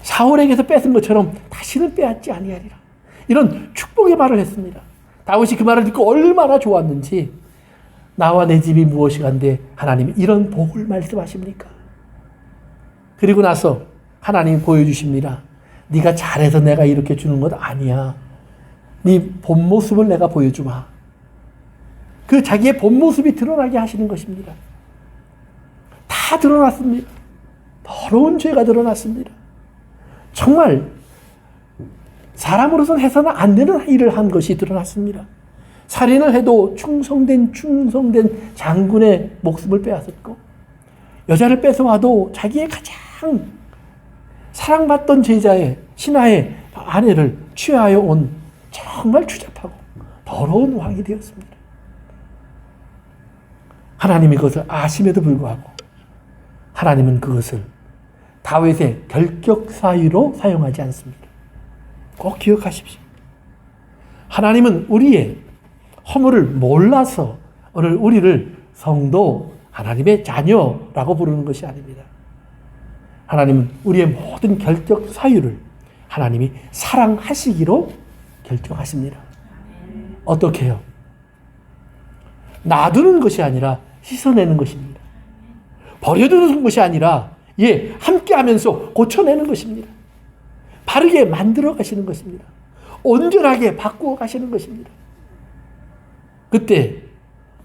사울에게서 뺏은 것처럼 다시는 빼앗지 아니하리라. 이런 축복의 말을 했습니다. 다윗이 그 말을 듣고 얼마나 좋았는지, 나와 내 집이 무엇이간데 하나님이 이런 복을 말씀하십니까? 그리고 나서 하나님이 보여주십니다. 네가 잘해서 내가 이렇게 주는 것 아니야. 네 본 모습을 내가 보여주마. 그 자기의 본 모습이 드러나게 하시는 것입니다. 다 드러났습니다. 더러운 죄가 드러났습니다. 정말 사람으로서는 해서는 안 되는 일을 한 것이 드러났습니다. 살인을 해도 충성된 장군의 목숨을 빼앗았고, 여자를 뺏어와도 자기의 가장 사랑받던 제자의 신하의 아내를 취하여 온 정말 추잡하고 더러운 왕이 되었습니다. 하나님이 그것을 아심에도 불구하고 하나님은 그것을 다윗의 결격 사유로 사용하지 않습니다. 꼭 기억하십시오. 하나님은 우리의 허물을 몰라서 오늘 우리를 성도, 하나님의 자녀라고 부르는 것이 아닙니다. 하나님은 우리의 모든 결격 사유를 하나님이 사랑하시기로 결정하십니다. 어떻게 해요? 놔두는 것이 아니라 씻어내는 것입니다. 버려두는 것이 아니라 함께 하면서 고쳐내는 것입니다. 바르게 만들어 가시는 것입니다. 온전하게 바꾸어 가시는 것입니다. 그때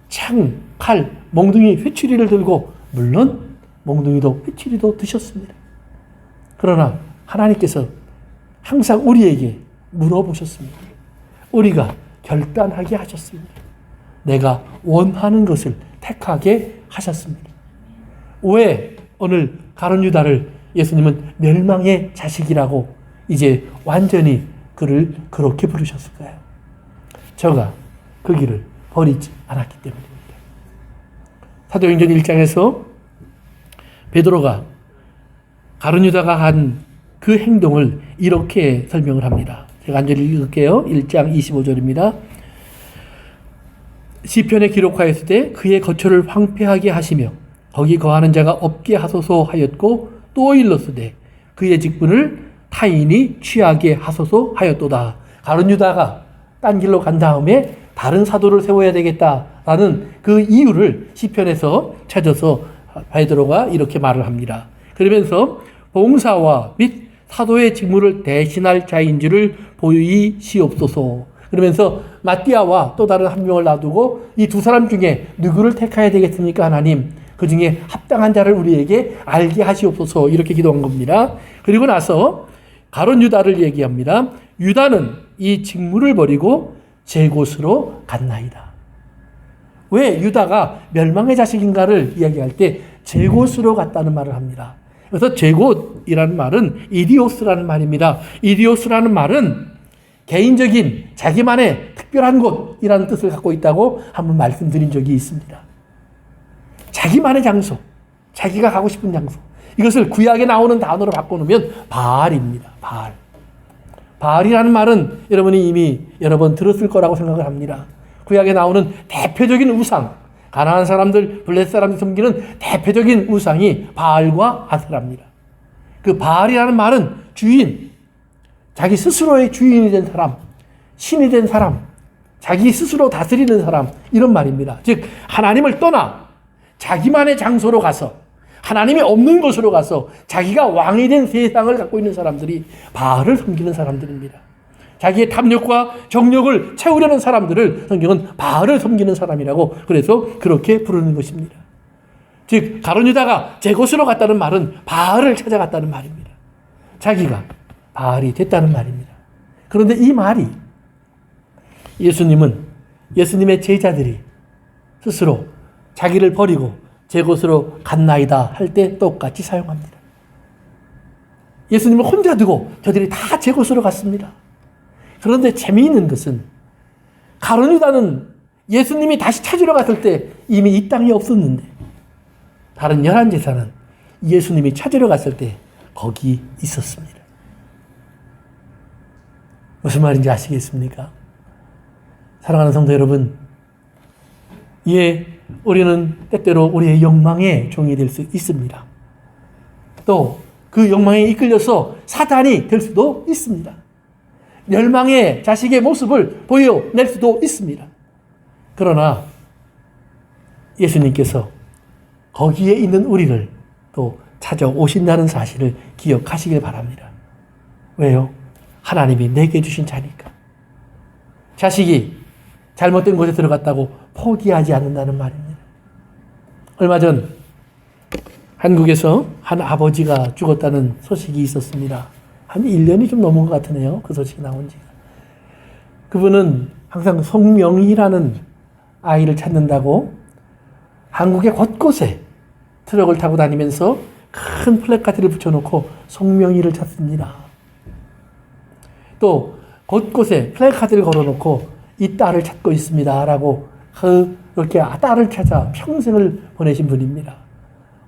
창, 칼, 몽둥이, 회초리를 들고, 물론 몽둥이도 회초리도 드셨습니다. 그러나 하나님께서 항상 우리에게 물어보셨습니다. 우리가 결단하게 하셨습니다. 내가 원하는 것을 택하게 하셨습니다. 왜 오늘 가룟 유다를 예수님은 멸망의 자식이라고 이제 완전히 그를 그렇게 부르셨을까요? 저가 그 길을 버리지 않았기 때문입니다. 사도행전 1장에서 베드로가 가룟 유다가 한 그 행동을 이렇게 설명을 합니다. 제가 간절히 읽을게요. 1장 25절입니다. 시편에 기록하였을 때 그의 거처를 황폐하게 하시며 거기 거하는 자가 없게 하소서 하였고 또 일렀으되 그의 직분을 타인이 취하게 하소서 하였도다. 가룟 유다가 딴 길로 간 다음에 다른 사도를 세워야 되겠다라는 그 이유를 시편에서 찾아서 베드로가 이렇게 말을 합니다. 그러면서 봉사와 및 사도의 직무를 대신할 자인 줄을 보이시옵소서. 그러면서 마띠아와 또 다른 한 명을 놔두고 이 두 사람 중에 누구를 택해야 되겠습니까? 하나님, 그 중에 합당한 자를 우리에게 알게 하시옵소서. 이렇게 기도한 겁니다. 그리고 나서 가룟 유다를 얘기합니다. 유다는 이 직무를 버리고 제 곳으로 갔나이다. 왜 유다가 멸망의 자식인가를 이야기할 때 제 곳으로 갔다는 말을 합니다. 그래서 제 곳이라는 말은 이디오스라는 말입니다. 이디오스라는 말은 개인적인 자기만의 특별한 곳이라는 뜻을 갖고 있다고 한번 말씀드린 적이 있습니다. 자기만의 장소, 자기가 가고 싶은 장소. 이것을 구약에 나오는 단어로 바꿔놓으면 바알입니다. 바알. 바알이라는 말은 여러분이 이미 여러 번 들었을 거라고 생각을 합니다. 구약에 나오는 대표적인 우상, 가나안 사람들, 블레셋 사람들이 섬기는 대표적인 우상이 바알과 아세라입니다. 그 바알이라는 말은 주인, 자기 스스로의 주인이 된 사람, 신이 된 사람, 자기 스스로 다스리는 사람, 이런 말입니다. 즉 하나님을 떠나 자기만의 장소로 가서 하나님이 없는 곳으로 가서 자기가 왕이 된 세상을 갖고 있는 사람들이 바알을 섬기는 사람들입니다. 자기의 탐욕과 정욕을 채우려는 사람들을 성경은 바알을 섬기는 사람이라고 그래서 그렇게 부르는 것입니다. 즉 가룟 유다가 제 곳으로 갔다는 말은 바알을 찾아갔다는 말입니다. 자기가 바알이 됐다는 말입니다. 그런데 이 말이 예수님의 제자들이 스스로 자기를 버리고 제 곳으로 갔나이다 할 때 똑같이 사용합니다. 예수님을 혼자 두고 저들이 다 제 곳으로 갔습니다. 그런데 재미있는 것은 가룟 유다는 예수님이 다시 찾으러 갔을 때 이미 이 땅에 없었는데 다른 11제사는 예수님이 찾으러 갔을 때 거기 있었습니다. 무슨 말인지 아시겠습니까? 사랑하는 성도 여러분, 우리는 때때로 우리의 욕망의 종이 될 수 있습니다. 또 그 욕망에 이끌려서 사단이 될 수도 있습니다. 멸망의 자식의 모습을 보여낼 수도 있습니다. 그러나 예수님께서 거기에 있는 우리를 또 찾아오신다는 사실을 기억하시길 바랍니다. 왜요? 하나님이 내게 주신 자니까. 자식이 잘못된 곳에 들어갔다고 포기하지 않는다는 말입니다. 얼마 전 한국에서 한 아버지가 죽었다는 소식이 있었습니다. 한 1년이 좀 넘은 것 같으네요. 그 소식이 나온 지가. 그분은 항상 송명희라는 아이를 찾는다고 한국의 곳곳에 트럭을 타고 다니면서 큰 플래카드를 붙여놓고 송명희를 찾습니다. 또 곳곳에 플래카드를 걸어놓고 이 딸을 찾고 있습니다 라고 그렇게 딸을 찾아 평생을 보내신 분입니다.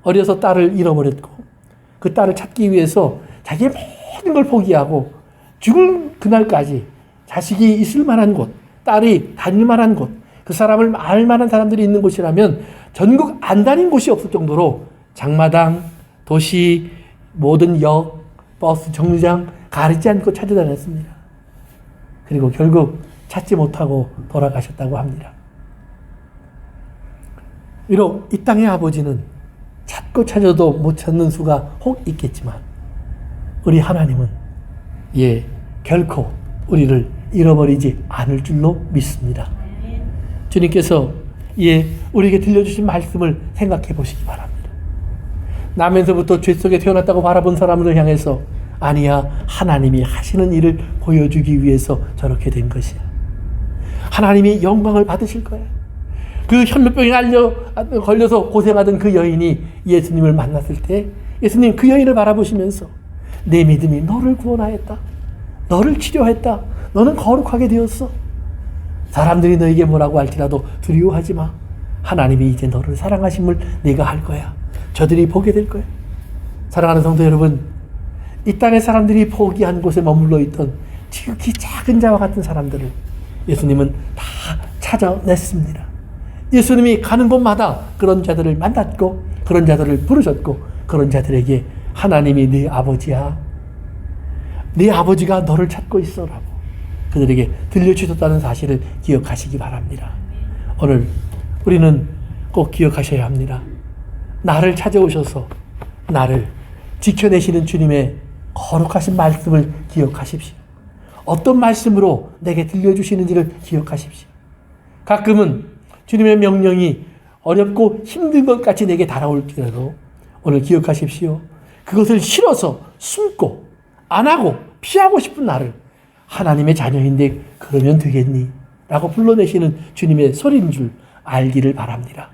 어려서 딸을 잃어버렸고 그 딸을 찾기 위해서 자기의 모든 걸 포기하고 죽을 그날까지 자식이 있을 만한 곳, 딸이 다닐 만한 곳, 그 사람을 알 만한 사람들이 있는 곳이라면 전국 안 다닌 곳이 없을 정도로 장마당, 도시, 모든 역, 버스, 정류장 가리지 않고 찾아다녔습니다. 그리고 결국 찾지 못하고 돌아가셨다고 합니다. 비록 이 땅의 아버지는 찾고 찾아도 못 찾는 수가 혹 있겠지만 우리 하나님은 결코 우리를 잃어버리지 않을 줄로 믿습니다. 주님께서 우리에게 들려주신 말씀을 생각해 보시기 바랍니다. 나면서부터 죄 속에 태어났다고 바라본 사람을 향해서 아니야, 하나님이 하시는 일을 보여주기 위해서 저렇게 된 것이야. 하나님이 영광을 받으실 거야. 그 현무병에 걸려서 고생하던 그 여인이 예수님을 만났을 때 예수님 그 여인을 바라보시면서 내 믿음이 너를 구원하였다. 너를 치료했다. 너는 거룩하게 되었어. 사람들이 너에게 뭐라고 할지라도 두려워하지 마. 하나님이 이제 너를 사랑하심을 네가 할 거야. 저들이 보게 될 거야. 사랑하는 성도 여러분, 이 땅의 사람들이 포기한 곳에 머물러 있던 지극히 작은 자와 같은 사람들을 예수님은 다 찾아냈습니다. 예수님이 가는 곳마다 그런 자들을 만났고 그런 자들을 부르셨고 그런 자들에게 하나님이 네 아버지야. 네 아버지가 너를 찾고 있어라고 그들에게 들려주셨다는 사실을 기억하시기 바랍니다. 오늘 우리는 꼭 기억하셔야 합니다. 나를 찾아오셔서 나를 지켜내시는 주님의 거룩하신 말씀을 기억하십시오. 어떤 말씀으로 내게 들려주시는지를 기억하십시오. 가끔은 주님의 명령이 어렵고 힘든 것 같이 내게 달아올지라도 오늘 기억하십시오. 그것을 싫어서 숨고 안 하고 피하고 싶은 나를 하나님의 자녀인데 그러면 되겠니? 라고 불러내시는 주님의 소리인 줄 알기를 바랍니다.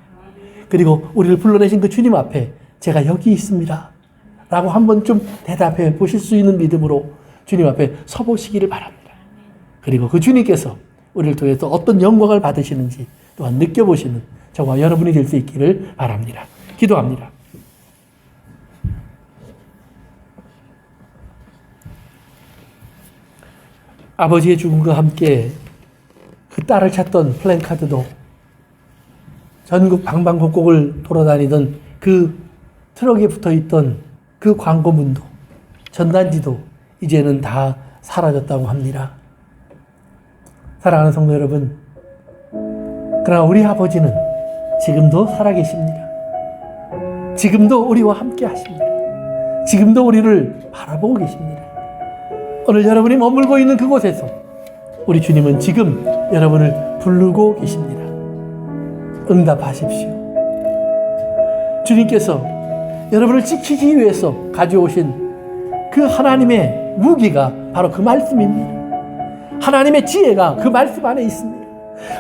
그리고 우리를 불러내신 그 주님 앞에 제가 여기 있습니다 라고 한번 좀 대답해 보실 수 있는 믿음으로 주님 앞에 서보시기를 바랍니다. 그리고 그 주님께서 우리를 통해서 어떤 영광을 받으시는지 또한 느껴보시는 저와 여러분이 될 수 있기를 바랍니다. 기도합니다. 아버지의 죽음과 함께 그 딸을 찾던 플랜카드도 전국 방방곡곡을 돌아다니던 그 트럭에 붙어있던 그 광고문도 전단지도 이제는 다 사라졌다고 합니다. 사랑하는 성도 여러분, 그러나 우리 아버지는 지금도 살아계십니다. 지금도 우리와 함께 하십니다. 지금도 우리를 바라보고 계십니다. 오늘 여러분이 머물고 있는 그곳에서 우리 주님은 지금 여러분을 부르고 계십니다. 응답하십시오. 주님께서 여러분을 지키기 위해서 가져오신 그 하나님의 무기가 바로 그 말씀입니다. 하나님의 지혜가 그 말씀 안에 있습니다.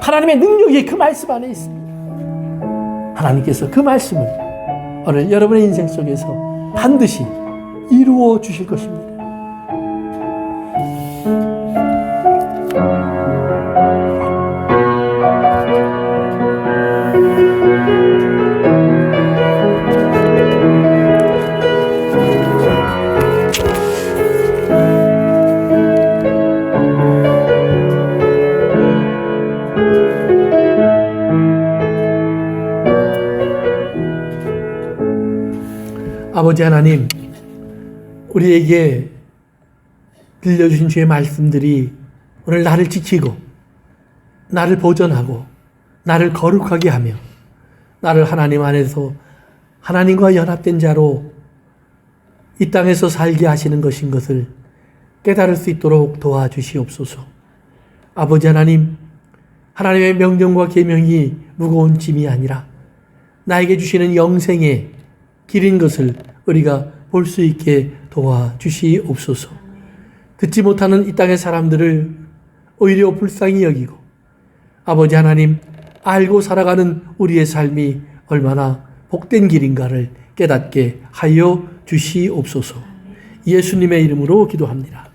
하나님의 능력이 그 말씀 안에 있습니다. 하나님께서 그 말씀을 오늘 여러분의 인생 속에서 반드시 이루어 주실 것입니다. 아버지 하나님, 우리에게 들려주신 주의 말씀들이 오늘 나를 지키고 나를 보존하고 나를 거룩하게 하며 나를 하나님 안에서 하나님과 연합된 자로 이 땅에서 살게 하시는 것인 것을 깨달을 수 있도록 도와주시옵소서. 아버지 하나님, 하나님의 명령과 계명이 무거운 짐이 아니라 나에게 주시는 영생의 길인 것을 우리가 볼 수 있게 도와주시옵소서. 듣지 못하는 이 땅의 사람들을 오히려 불쌍히 여기고 아버지 하나님, 알고 살아가는 우리의 삶이 얼마나 복된 길인가를 깨닫게 하여 주시옵소서. 예수님의 이름으로 기도합니다.